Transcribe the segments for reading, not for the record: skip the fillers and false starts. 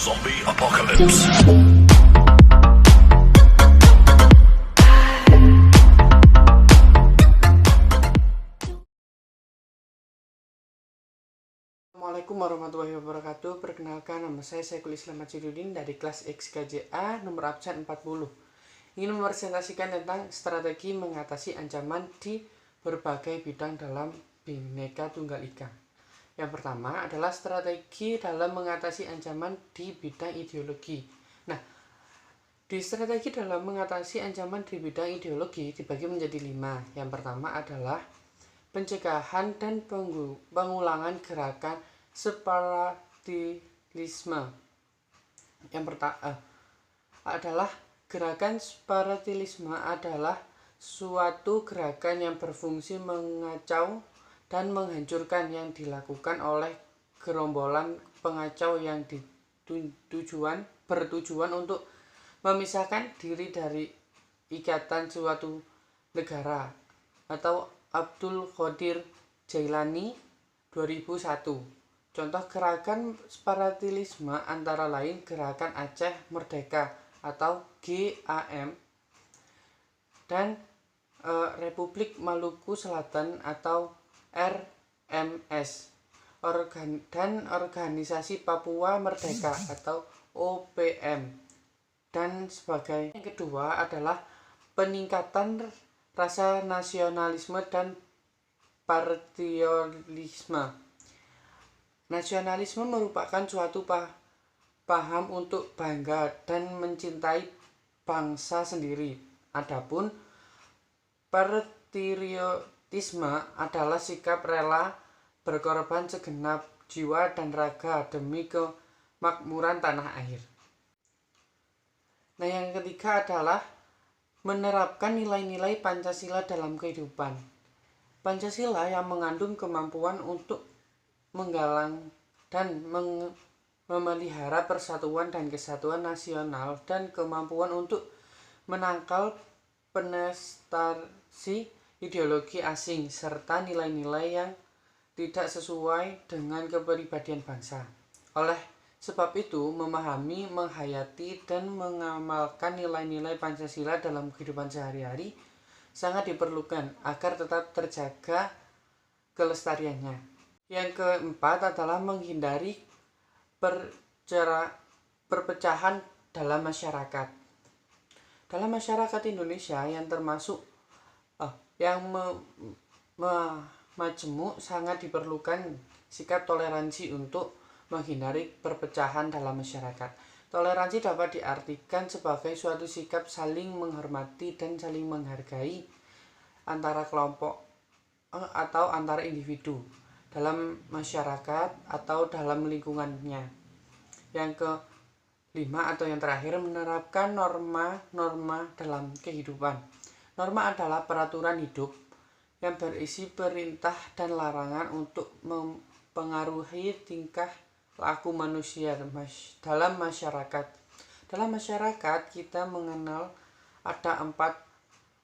Zombie Apocalypse. Assalamualaikum warahmatullahi wabarakatuh. Perkenalkan, nama saya Syekhul Islam Majidudin dari kelas XKJA nomor absen 40. Ingin mempresentasikan tentang strategi mengatasi ancaman di berbagai bidang dalam Bhinneka Tunggal Ika. Yang pertama adalah strategi dalam mengatasi ancaman di bidang ideologi. Nah, di strategi dalam mengatasi ancaman di bidang ideologi dibagi menjadi 5. Yang pertama adalah pencegahan dan pengulangan gerakan separatisme. Yang pertama adalah gerakan separatisme adalah suatu gerakan yang berfungsi mengacau dan menghancurkan yang dilakukan oleh gerombolan pengacau yang bertujuan untuk memisahkan diri dari ikatan suatu negara, atau Abdul Qadir Jailani 2001. Contoh gerakan separatisme antara lain Gerakan Aceh Merdeka atau GAM dan Republik Maluku Selatan atau RMS, dan Organisasi Papua Merdeka atau OPM dan sebagainya. Yang kedua adalah peningkatan rasa nasionalisme dan patriotisme. Nasionalisme merupakan suatu paham untuk bangga dan mencintai bangsa sendiri. Adapun patriotisme adalah sikap rela berkorban segenap jiwa dan raga demi kemakmuran tanah air. Nah, yang ketiga adalah menerapkan nilai-nilai Pancasila dalam kehidupan. Pancasila yang mengandung kemampuan untuk menggalang dan memelihara persatuan dan kesatuan nasional dan kemampuan untuk menangkal penetrasi ideologi asing serta nilai-nilai yang tidak sesuai dengan kepribadian bangsa. Oleh sebab itu, memahami, menghayati, dan mengamalkan nilai-nilai Pancasila dalam kehidupan sehari-hari sangat diperlukan agar tetap terjaga kelestariannya. Yang keempat adalah menghindari perpecahan dalam masyarakat. Dalam masyarakat Indonesia yang termasuk majemuk, sangat diperlukan sikap toleransi untuk menghindari perpecahan dalam masyarakat. Toleransi dapat diartikan sebagai suatu sikap saling menghormati dan saling menghargai antara kelompok atau antara individu dalam masyarakat atau dalam lingkungannya. Yang kelima atau yang terakhir, menerapkan norma-norma dalam kehidupan. Norma adalah peraturan hidup yang berisi perintah dan larangan untuk mempengaruhi tingkah laku manusia dalam masyarakat. Dalam masyarakat kita mengenal ada 4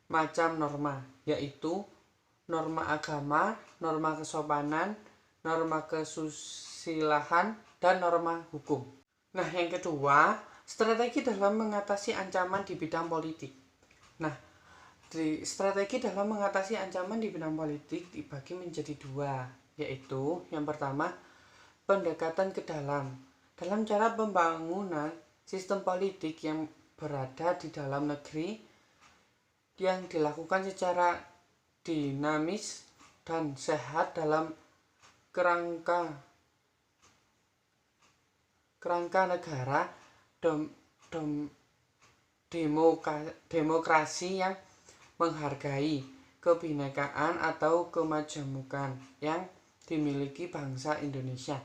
macam norma, yaitu norma agama, norma kesopanan, norma kesusilaan, dan norma hukum. Nah, yang kedua, strategi dalam mengatasi ancaman di bidang politik. Nah, strategi dalam mengatasi ancaman di bidang politik dibagi menjadi 2, yaitu yang pertama, pendekatan ke dalam cara pembangunan sistem politik yang berada di dalam negeri yang dilakukan secara dinamis dan sehat dalam kerangka negara demokrasi yang menghargai kebinekaan atau kemajemukan yang dimiliki bangsa Indonesia.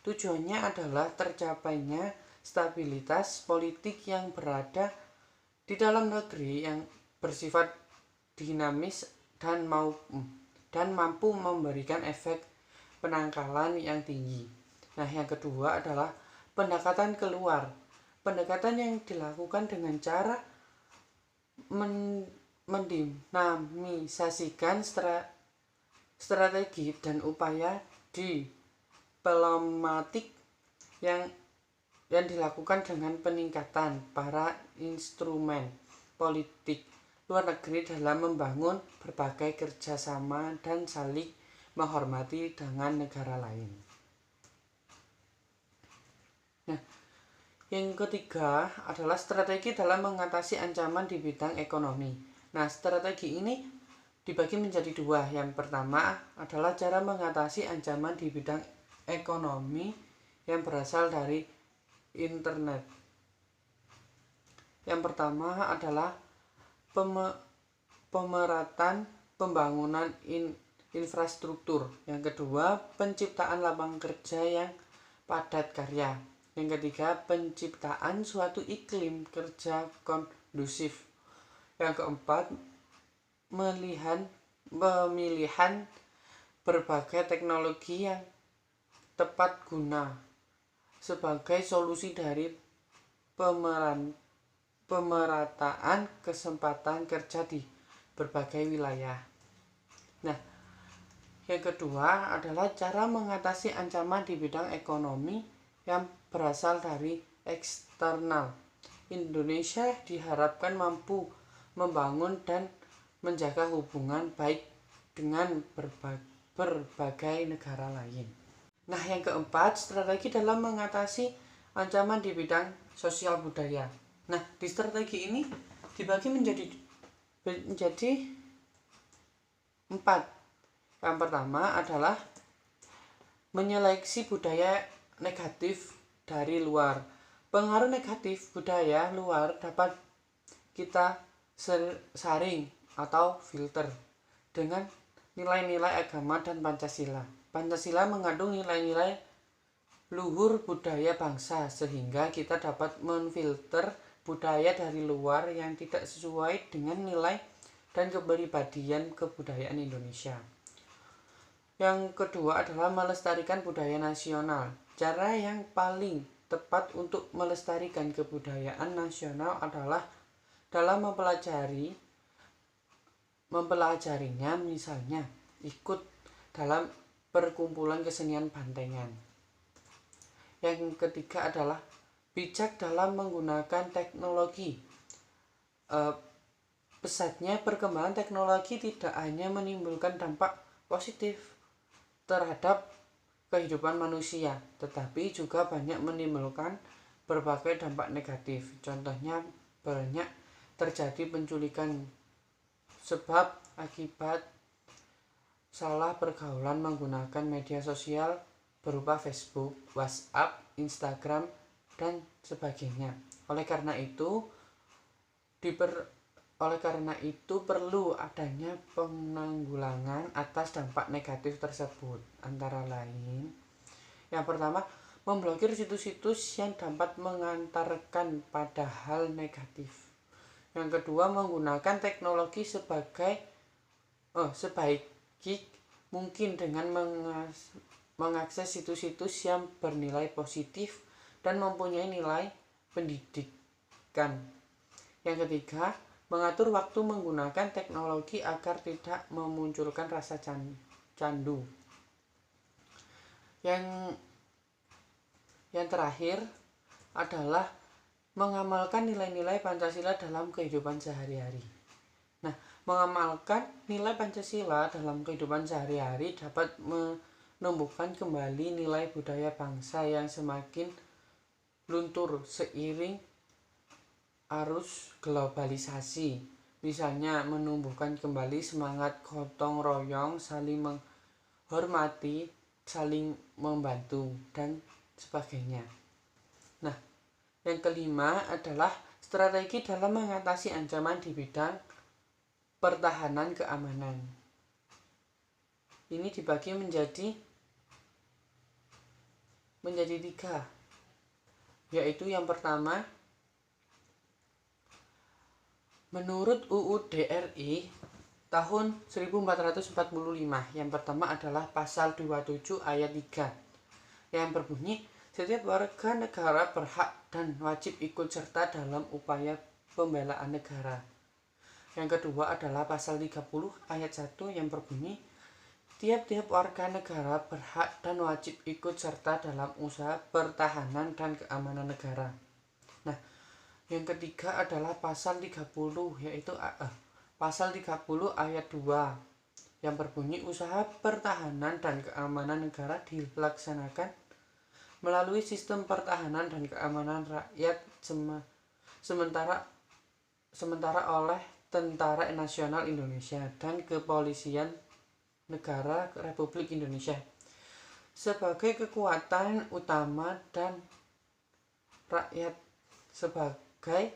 Tujuannya adalah tercapainya stabilitas politik yang berada di dalam negeri yang bersifat dinamis dan mampu memberikan efek penangkalan yang tinggi. Nah, yang kedua adalah pendekatan keluar. Pendekatan yang dilakukan dengan cara mendinamisasikan strategi dan upaya diplomatik yang yang dilakukan dengan peningkatan para instrumen politik luar negeri dalam membangun berbagai kerjasama dan saling menghormati dengan negara lain. Nah, yang ketiga adalah strategi dalam mengatasi ancaman di bidang ekonomi. Nah, strategi ini dibagi menjadi dua. Yang pertama adalah cara mengatasi ancaman di bidang ekonomi yang berasal dari internet. Yang pertama adalah pemerataan pembangunan infrastruktur. Yang kedua, penciptaan lapangan kerja yang padat karya. Yang ketiga, penciptaan suatu iklim kerja kondusif. Yang keempat, pemilihan berbagai teknologi yang tepat guna sebagai solusi dari pemerataan kesempatan kerja di berbagai wilayah. Nah, yang kedua adalah cara mengatasi ancaman di bidang ekonomi yang berasal dari eksternal. Indonesia diharapkan mampu membangun dan menjaga hubungan baik dengan berbagai negara lain. Nah, yang keempat, strategi dalam mengatasi ancaman di bidang sosial budaya. Nah, di strategi ini dibagi menjadi 4. Yang pertama adalah menyeleksi budaya negatif dari luar. Pengaruh negatif budaya luar dapat kita saring atau filter dengan nilai-nilai agama dan Pancasila. Pancasila mengandung nilai-nilai luhur budaya bangsa sehingga kita dapat menfilter budaya dari luar yang tidak sesuai dengan nilai dan kepribadian kebudayaan Indonesia. Yang kedua adalah melestarikan budaya nasional. Cara yang paling tepat untuk melestarikan kebudayaan nasional adalah dalam mempelajarinya, misalnya ikut dalam perkumpulan kesenian bantengan. Yang ketiga adalah bijak dalam menggunakan teknologi. Pesatnya perkembangan teknologi tidak hanya menimbulkan dampak positif terhadap kehidupan manusia, tetapi juga banyak menimbulkan berbagai dampak negatif. Contohnya banyak terjadi penculikan sebab akibat salah pergaulan menggunakan media sosial berupa Facebook, WhatsApp, Instagram, dan sebagainya. Oleh karena itu perlu adanya penanggulangan atas dampak negatif tersebut. Antara lain, yang pertama, memblokir situs-situs yang dapat mengantarkan pada hal negatif. Yang kedua, menggunakan teknologi sebaik mungkin dengan mengakses situs-situs yang bernilai positif dan mempunyai nilai pendidikan. Yang ketiga, mengatur waktu menggunakan teknologi agar tidak memunculkan rasa candu. Yang terakhir adalah mengamalkan nilai-nilai Pancasila dalam kehidupan sehari-hari. Nah, mengamalkan nilai Pancasila dalam kehidupan sehari-hari dapat menumbuhkan kembali nilai budaya bangsa yang semakin luntur seiring arus globalisasi. Misalnya menumbuhkan kembali semangat gotong royong, saling menghormati, saling membantu, dan sebagainya. Nah, yang kelima adalah strategi dalam mengatasi ancaman di bidang pertahanan keamanan. Ini dibagi menjadi 3, yaitu yang pertama, menurut UU DRI tahun 1445, yang pertama adalah pasal 27 ayat 3 yang berbunyi, setiap warga negara berhak dan wajib ikut serta dalam upaya pembelaan negara. Yang kedua adalah pasal 30 ayat 1 yang berbunyi, Tiap-tiap warga negara berhak dan wajib ikut serta dalam usaha pertahanan dan keamanan negara. Nah, yang ketiga adalah pasal 30, yaitu pasal 30 ayat 2 yang berbunyi usaha pertahanan dan keamanan negara dilaksanakan melalui sistem pertahanan dan keamanan rakyat sementara oleh Tentara Nasional Indonesia dan Kepolisian Negara Republik Indonesia sebagai kekuatan utama dan rakyat sebagai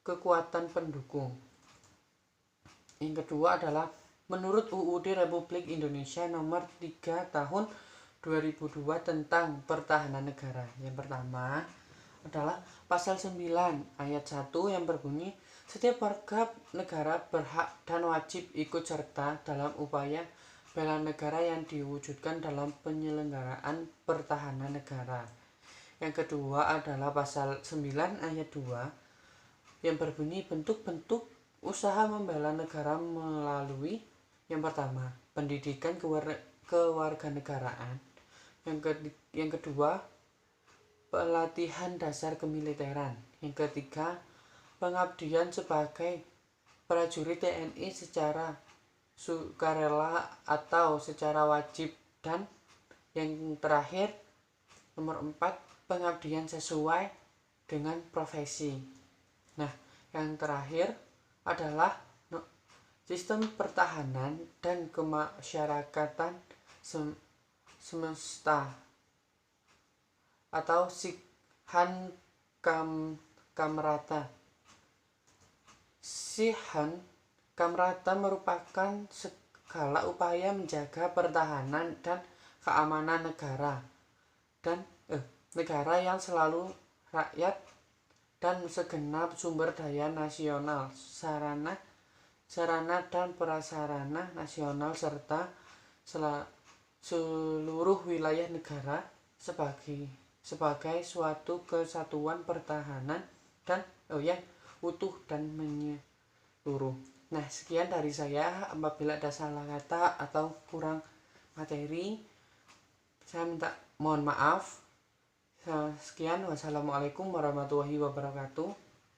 kekuatan pendukung. Yang kedua adalah menurut UUD Republik Indonesia nomor 3 tahun 2002 tentang pertahanan negara. Yang pertama adalah pasal 9 ayat 1 yang berbunyi setiap warga negara berhak dan wajib ikut serta dalam upaya bela negara yang diwujudkan dalam penyelenggaraan pertahanan negara. Yang kedua adalah pasal 9 ayat 2 yang berbunyi bentuk-bentuk usaha membela negara melalui yang pertama, pendidikan kewarganegaraan. Yang kedua, pelatihan dasar kemiliteran. Yang ketiga, pengabdian sebagai prajurit TNI secara sukarela atau secara wajib, dan yang terakhir nomor 4, pengabdian sesuai dengan profesi. Nah, yang terakhir adalah sistem pertahanan dan kemasyarakatan semesta atau Sikhan Kamrata. Sikhan Kamrata merupakan segala upaya menjaga pertahanan dan keamanan negara dan negara yang selalu rakyat dan segenap sumber daya nasional, sarana dan prasarana nasional serta seluruh wilayah negara sebagai suatu kesatuan pertahanan dan yang utuh dan menyeluruh. Nah, sekian dari saya. Apabila ada salah kata atau kurang materi, saya mohon maaf. Sekian, wassalamualaikum warahmatullahi wabarakatuh.